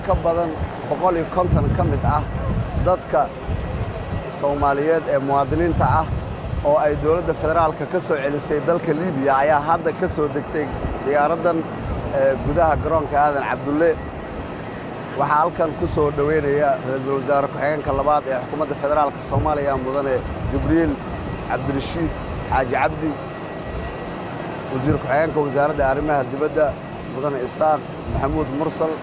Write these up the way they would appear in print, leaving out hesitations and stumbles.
ka badan 150 ka mid ah dadka Soomaaliyeed ee muwaadiniinta ah oo ay dawladda federaalka ka soo celisay dalka Liibiya ayaa hadda ka soo degtay diyaaradan gudaha garoonka Aadan Cabdulle waxa halkan ku soo dhaweynaya ra'iisul wasaare ku-xigeenka labaad ee xukuumadda federaalka Soomaaliya mudane Jibriil Cabdirashiid Xaaji Cabdi wasiir ku-xigeenka wasaaradda arrimaha dibadda mudane Isaaq Maxamuud Mursal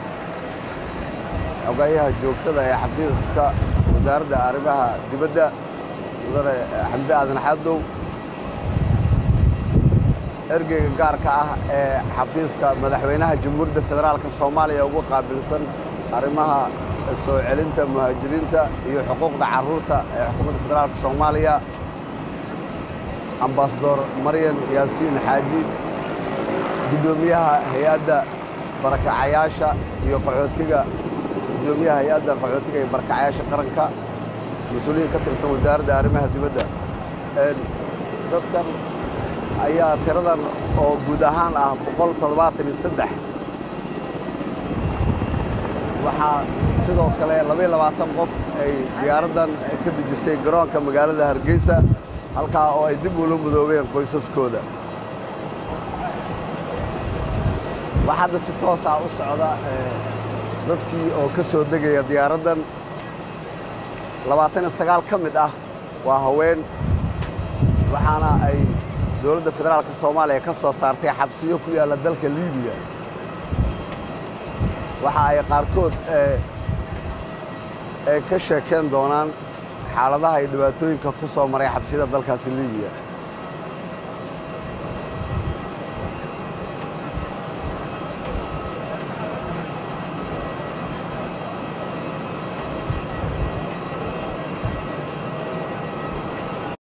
ogayaha joogtada ee xafiiska wasaaradda arrimaha dibadda mudane Xamdi Aadan Xadow ergeyga gaarka ah ee xafiiska madaxweynaha jamhuuriyadda federaalka Soomaaliya ugu qaabilsan arrimaha soo celinta muhaajiriinta iyo xuquuqda carruurta ee xukuumadda federaalka Soomaaliya ambassador Maryan Yaasiin Xaaji gudoomiyaha hay'adda barakacayaasha iyo qaxootiga gudoomiyaha hay'adda qaxootiga iyo barakacayaasha qaranka mas'uuliyiin ka tirsan wasaaradda arrimaha dibadda dadkan ayaa tiradan oo guud ahaan ah 173 waxaa sidoo kale 22 qof ay diyaaradan ka dejisay garoonka magaalada Hargeysa halkaa oo ay dib ula mudoobeen qoysaskooda waxaa hadda si toos ah u socda dadkii oo ka soo degaya diyaaradan 29 ka mid ah waa haween waxaana ay dawladda federaalka Soomaaliya ka soo saartay xabsiyo ku yaala dalka Liibiya waxa ay qaarkood ka sheekeen doonaan xaaladaha iyo dhibaatooyinka ku soo maray xabsiyada dalkaasi Liibiya